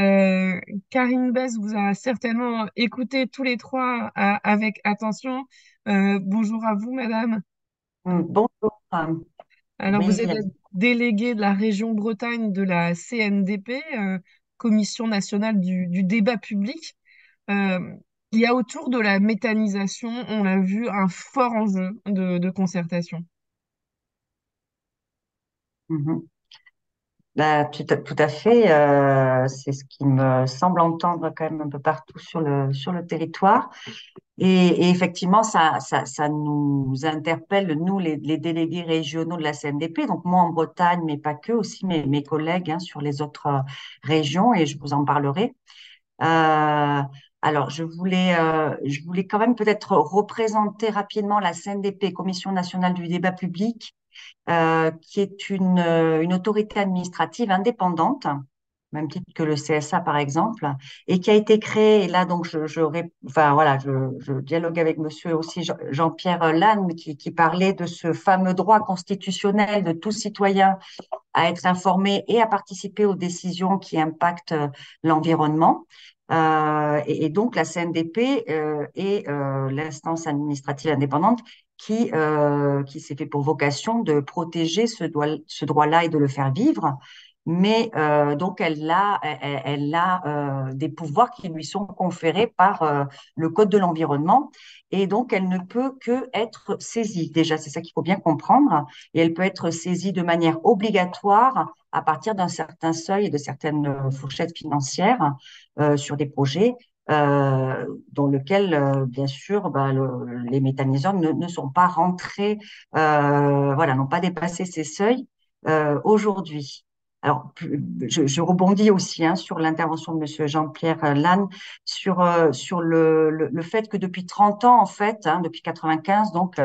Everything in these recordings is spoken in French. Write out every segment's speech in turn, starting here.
Euh, Karine Bess vous a certainement écouté tous les trois avec attention. Bonjour à vous, madame. Bonjour. Alors, vous Oui, êtes la déléguée de la région Bretagne de la CNDP, Commission nationale du débat public. Euh, il y a autour de la méthanisation, on l'a vu, un fort enjeu de concertation. mhm. Bah, tout à fait. C'est ce qui me semble entendre quand même un peu partout sur le territoire. Et effectivement, ça nous interpelle, nous, les délégués régionaux de la CNDP, donc moi en Bretagne, mais pas que, aussi mes collègues hein, sur les autres régions, et je vous en parlerai. Euh, alors, je voulais quand même peut-être représenter rapidement la CNDP, Commission nationale du débat public, qui est une autorité administrative indépendante, même titre que le CSA par exemple, et qui a été créée. Et là, donc, enfin voilà, je dialogue avec Monsieur aussi Jean-Pierre Lannes, qui parlait de ce fameux droit constitutionnel de tout citoyen à être informé et à participer aux décisions qui impactent l'environnement. Et donc, la CNDP est l'instance administrative indépendante qui s'est fait pour vocation de protéger ce droit-là et de le faire vivre. Mais donc, elle a des pouvoirs qui lui sont conférés par le Code de l'environnement. Et donc, elle ne peut que être saisie. Déjà, c'est ça qu'il faut bien comprendre. Et elle peut être saisie de manière obligatoire à partir d'un certain seuil et de certaines fourchettes financières sur des projets dans lesquels, bien sûr, les méthaniseurs ne sont pas rentrés, voilà, n'ont pas dépassé ces seuils aujourd'hui. Alors, je rebondis aussi hein, sur l'intervention de Monsieur Jean-Pierre Lannes sur le fait que depuis 30 ans, en fait, hein, depuis 95, donc,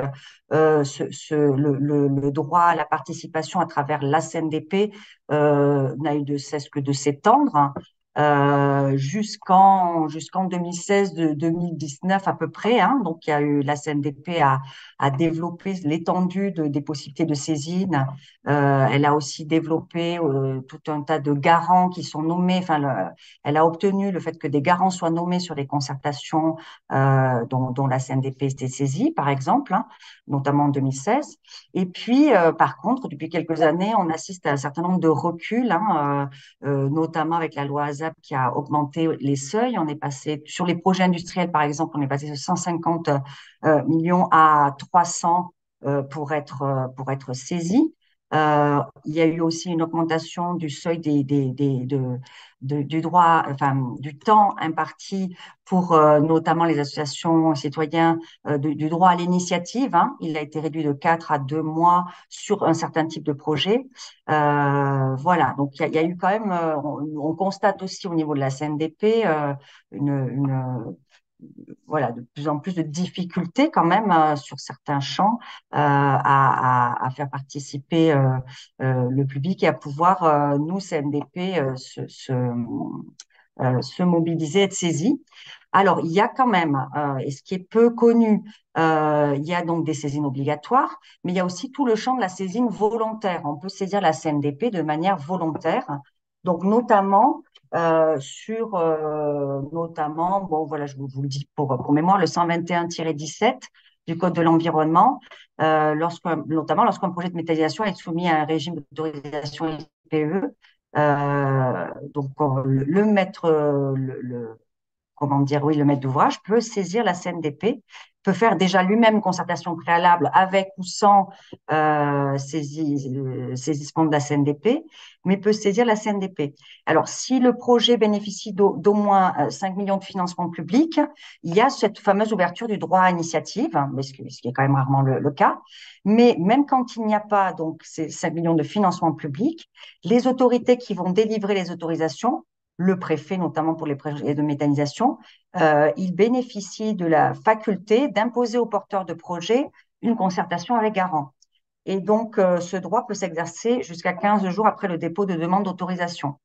le droit à la participation à travers la CNDP n'a eu de cesse que de s'étendre hein, jusqu'en 2016 de 2019 à peu près hein. Donc il y a eu la CNDP a développé l'étendue des possibilités de saisine. Elle a aussi développé tout un tas de garants qui sont nommés. Elle a obtenu le fait que des garants soient nommés sur les concertations dont la CNDP était saisie, par exemple, hein, notamment en 2016. Et puis, par contre, depuis quelques années, on assiste à un certain nombre de reculs, hein, notamment avec la loi ASAP qui a augmenté les seuils. On est passé, sur les projets industriels, par exemple, on est passé de 150 millions à 300 pour être saisi. Il y a eu aussi une augmentation du seuil du droit, enfin, du temps imparti pour notamment les associations citoyens du droit à l'initiative. Hein. Il a été réduit de 4 à 2 mois sur un certain type de projet. Voilà, donc il y a eu quand même, on constate aussi au niveau de la CNDP une voilà, de plus en plus de difficultés quand même sur certains champs à faire participer le public et à pouvoir, nous, CNDP, se mobiliser, être saisis. Alors, il y a quand même, et ce qui est peu connu, il y a donc des saisines obligatoires, mais il y a aussi tout le champ de la saisine volontaire. On peut saisir la CNDP de manière volontaire, donc notamment notamment, bon voilà, vous le dis pour mémoire, le 121-17 du Code de l'environnement, notamment lorsqu'un projet de méthanisation est soumis à un régime d'autorisation IPE, donc le maître, comment dire, oui, le maître d'ouvrage peut saisir la CNDP, peut faire déjà lui-même concertation préalable avec ou sans saisissement de la CNDP, mais peut saisir la CNDP. Alors, si le projet bénéficie d'au moins 5 millions de financement public, il y a cette fameuse ouverture du droit à initiative, hein, mais ce qui est quand même rarement le cas. Mais même quand il n'y a pas donc ces 5 millions de financement public, les autorités qui vont délivrer les autorisations le préfet, notamment pour les projets de méthanisation, il bénéficie de la faculté d'imposer aux porteurs de projets une concertation avec garant. Et donc, ce droit peut s'exercer jusqu'à 15 jours après le dépôt de demande d'autorisation.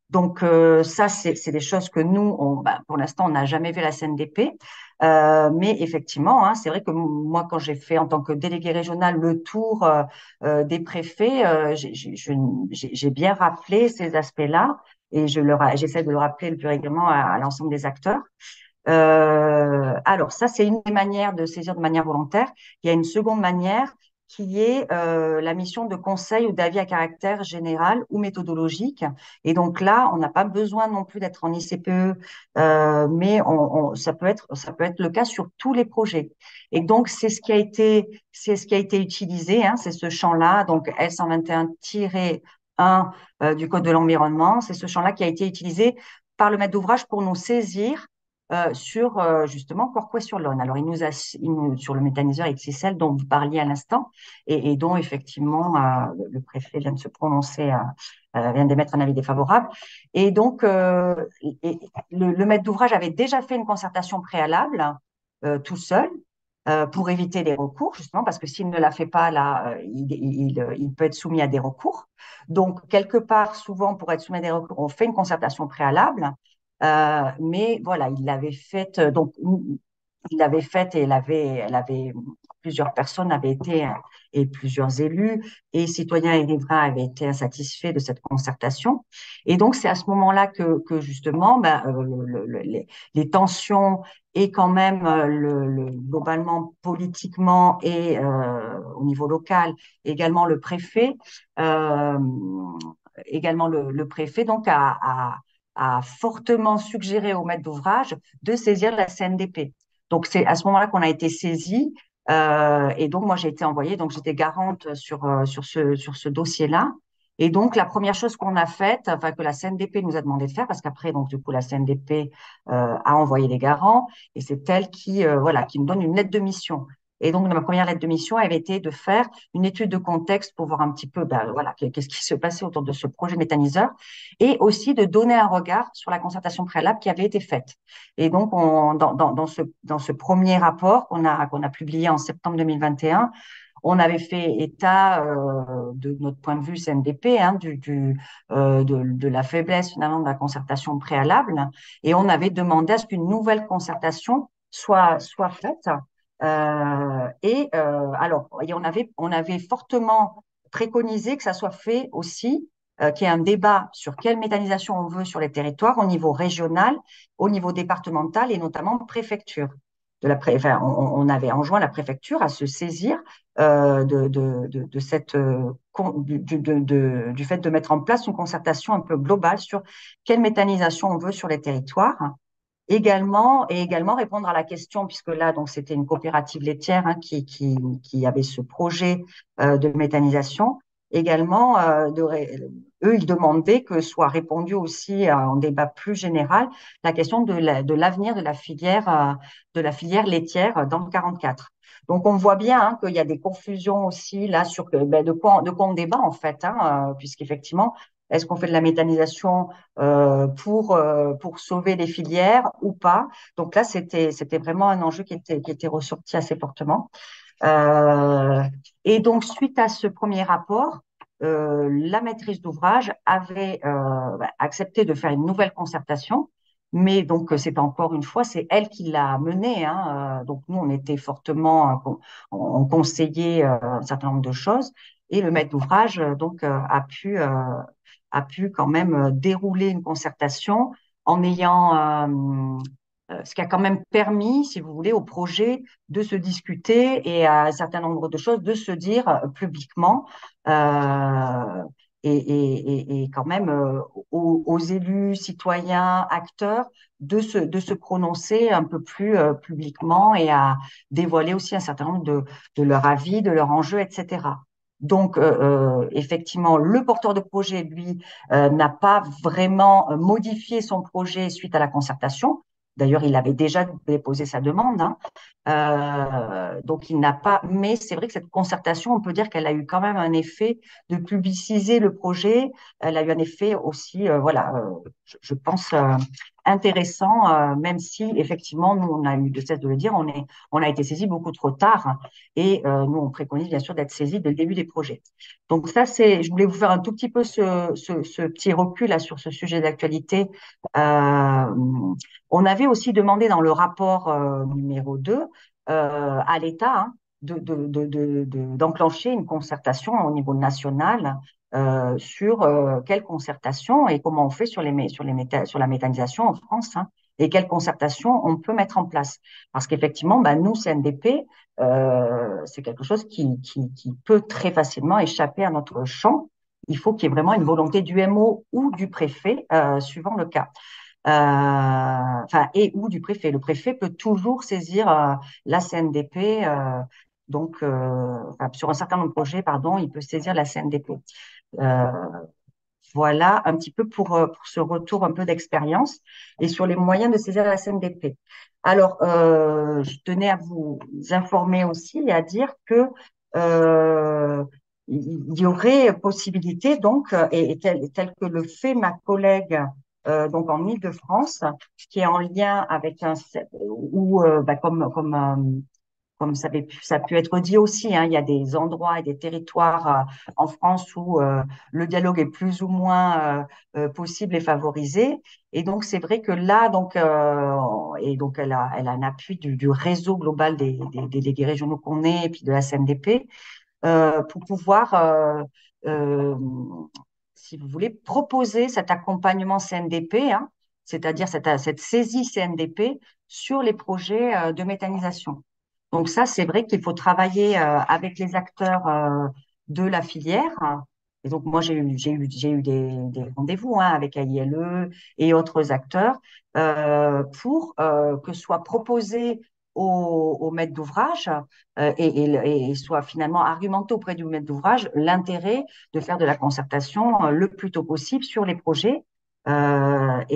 Donc, ça, c'est des choses que nous, pour l'instant, on n'a jamais vu à la CNDP. Mais effectivement, hein, c'est vrai que moi, quand j'ai fait en tant que délégué régional le tour des préfets, j'ai bien rappelé ces aspects-là. et j'essaie de le rappeler le plus régulièrement à l'ensemble des acteurs. Alors, ça, c'est une des manières de saisir de manière volontaire. Il y a une seconde manière qui est la mission de conseil ou d'avis à caractère général ou méthodologique. Et donc là, on n'a pas besoin non plus d'être en ICPE, mais ça peut être le cas sur tous les projets. Et donc, c'est ce qui a été utilisé, hein, c'est ce champ-là, donc L121-1 du Code de l'environnement, c'est ce champ-là qui a été utilisé par le maître d'ouvrage pour nous saisir sur justement Corquay-sur-Lonne. Alors, sur le méthaniseur XXL dont vous parliez à l'instant et dont effectivement le préfet vient de se prononcer, vient d'émettre un avis défavorable. Et donc, le maître d'ouvrage avait déjà fait une concertation préalable tout seul. Pour éviter les recours, justement, parce que s'il ne la fait pas, là, il peut être soumis à des recours. Donc, quelque part, souvent, pour être soumis à des recours, on fait une concertation préalable. Mais voilà, il l'avait faite, donc il l'avait faite et elle avait, plusieurs personnes avaient été, et plusieurs élus et citoyens et riverains avaient été insatisfaits de cette concertation. Et donc, c'est à ce moment-là que justement, ben, les tensions et quand même, globalement, politiquement et au niveau local, également le préfet, euh, le préfet donc a fortement suggéré au maître d'ouvrage de saisir la CNDP. Donc, c'est à ce moment-là qu'on a été saisi. Et donc, moi, j'ai été envoyée, donc j'étais garante sur ce dossier-là. Et donc, la première chose qu'on a faite, enfin, que la CNDP nous a demandé de faire, parce qu'après, donc, du coup, la CNDP a envoyé les garants, et c'est elle voilà, qui me donne une lettre de mission. Et donc, ma première lettre de mission avait été de faire une étude de contexte pour voir un petit peu, ben, voilà, qu'est-ce qui se passait autour de ce projet méthaniseur, et aussi de donner un regard sur la concertation préalable qui avait été faite. Et donc, dans ce premier rapport qu'on a publié en septembre 2021, on avait fait état de notre point de vue CNDP, hein, de la faiblesse finalement de la concertation préalable, et on avait demandé à ce qu'une nouvelle concertation soit faite. Et on avait fortement préconisé que ça soit fait aussi, qu'il y ait un débat sur quelle méthanisation on veut sur les territoires au niveau régional, au niveau départemental et notamment préfecture. Enfin, on avait enjoint la préfecture à se saisir de cette, du fait de mettre en place une concertation un peu globale sur quelle méthanisation on veut sur les territoires. Également répondre à la question, puisque là, donc, c'était une coopérative laitière, hein, qui avait ce projet de méthanisation. Également, eux, ils demandaient que soit répondu aussi en débat plus général la question de l'avenir de la filière laitière dans le 44. Donc, on voit bien, hein, qu'il y a des confusions aussi là sur de quoi on débat en fait, hein, puisqu'effectivement, est-ce qu'on fait de la méthanisation pour sauver les filières ou pas? Donc là, c'était vraiment un enjeu qui était ressorti assez fortement. Euh, et donc, suite à ce premier rapport, la maîtrise d'ouvrage avait accepté de faire une nouvelle concertation, mais donc c'est encore une fois, c'est elle qui l'a menée, hein. Donc nous, on était fortement, on conseillait un certain nombre de choses, et le maître d'ouvrage a pu quand même dérouler une concertation en ayant ce qui a quand même permis, si vous voulez, au projet de se discuter et à un certain nombre de choses de se dire publiquement euh, et quand même aux élus, citoyens, acteurs de se prononcer un peu plus publiquement et à dévoiler aussi un certain nombre de leur avis, de leurs enjeux, etc. Donc, effectivement, le porteur de projet, lui, n'a pas vraiment modifié son projet suite à la concertation. D'ailleurs, il avait déjà déposé sa demande, hein. Donc, il n'a pas. Mais c'est vrai que cette concertation, on peut dire qu'elle a eu quand même un effet de publiciser le projet. Elle a eu un effet aussi, voilà, je pense, intéressant, même si effectivement, nous, on a eu de cesse de le dire, on a été saisi beaucoup trop tard. Et nous, on préconise bien sûr d'être saisi dès le début des projets. Donc ça, je voulais vous faire un tout petit peu ce petit recul là, sur ce sujet d'actualité. Euh, on avait aussi demandé dans le rapport numéro 2 à l'État, hein, d'enclencher une concertation au niveau national sur quelle concertation et comment on fait sur la méthanisation en France, hein, et quelle concertation on peut mettre en place. Parce qu'effectivement, bah, nous, CNDP, c'est quelque chose qui peut très facilement échapper à notre champ. Il faut qu'il y ait vraiment une volonté du MO ou du préfet, suivant le cas. Enfin, et ou du préfet. Le préfet peut toujours saisir la CNDP. Enfin, sur un certain nombre de projets, pardon, il peut saisir la CNDP. Euh, voilà un petit peu pour ce retour un peu d'expérience et sur les moyens de saisir la CNDP. Alors, je tenais à vous informer aussi et à dire que il y aurait possibilité, donc, tel que le fait ma collègue donc en Île-de-France, qui est en lien avec ou bah, comme ça a pu être dit aussi, hein, il y a des endroits et des territoires en France où le dialogue est plus ou moins possible et favorisé. Et donc, c'est vrai que là, et donc elle a un appui du réseau global des délégués régionaux qu'on est, et puis de la CNDP, pour pouvoir, euh, si vous voulez, proposer cet accompagnement CNDP, hein, c'est-à-dire cette saisie CNDP sur les projets de méthanisation. Donc ça, c'est vrai qu'il faut travailler avec les acteurs de la filière. Et donc moi, j'ai eu des rendez-vous hein, avec AILE et autres acteurs pour que soit proposé au maître d'ouvrage et soit finalement argumenté auprès du maître d'ouvrage l'intérêt de faire de la concertation le plus tôt possible sur les projets. Et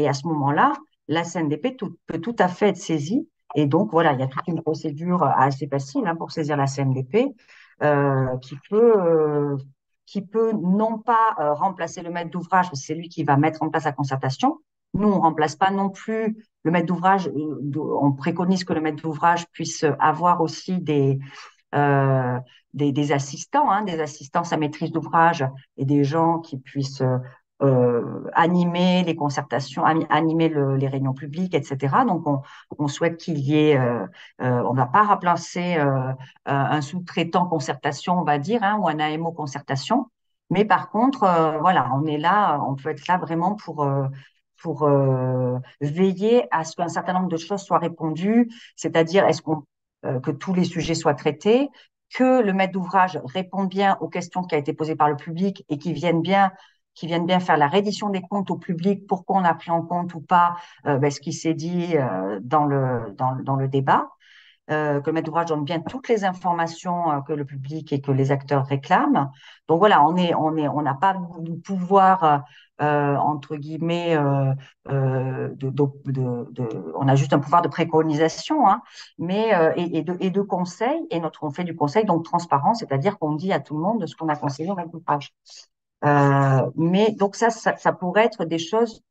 à ce moment-là, la CNDP peut tout à fait être saisie et donc, voilà, il y a toute une procédure assez facile hein, pour saisir la CNDP euh, qui peut, euh, qui peut non pas remplacer le maître d'ouvrage, parce que c'est lui qui va mettre en place la concertation. Nous, on remplace pas non plus le maître d'ouvrage. On préconise que le maître d'ouvrage puisse avoir aussi euh, des assistants, hein, des assistants à maîtrise d'ouvrage et des gens qui puissent animer les concertations, animer les réunions publiques, etc. Donc, on souhaite qu'il y ait, on ne va pas remplacer un sous-traitant concertation, on va dire, hein, ou un AMO concertation. Mais par contre, voilà, on est là, on peut être là vraiment pour veiller à ce qu'un certain nombre de choses soient répondues, c'est-à-dire que tous les sujets soient traités, que le maître d'ouvrage réponde bien aux questions qui ont été posées par le public et qui viennent bien faire la reddition des comptes au public, pourquoi on a pris en compte ou pas ce qui s'est dit dans le débat, que le maître d'ouvrage donne bien toutes les informations que le public et que les acteurs réclament. Donc voilà, on n'a pas de pouvoir entre guillemets, on a juste un pouvoir de préconisation, hein, mais et de conseil. Et on fait du conseil donc transparent, c'est-à-dire qu'on dit à tout le monde ce qu'on a conseillé au maître d'ouvrage. Mais donc ça pourrait être des choses.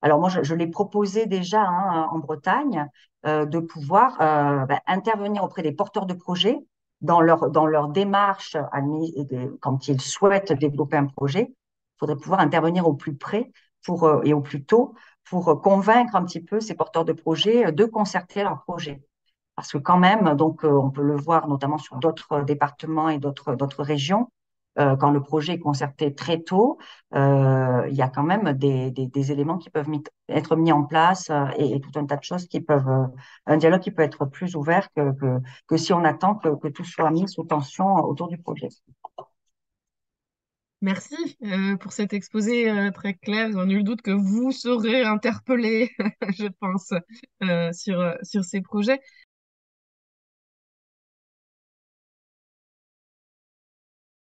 Alors moi, je l'ai proposé déjà hein, en Bretagne de pouvoir intervenir auprès des porteurs de projets dans leur démarche quand ils souhaitent développer un projet. Il faudrait pouvoir intervenir au plus près et au plus tôt pour convaincre un petit peu ces porteurs de projets de concerter leur projet. Parce que quand même, donc on peut le voir notamment sur d'autres départements et d'autres régions, quand le projet est concerté très tôt, il y a quand même des éléments qui peuvent être mis en place et tout un tas de choses qui peuvent, un dialogue qui peut être plus ouvert que si on attend que tout soit mis sous tension autour du projet. Merci pour cet exposé très clair. J'en ai eu le doute que vous serez interpellé, je pense, sur ces projets.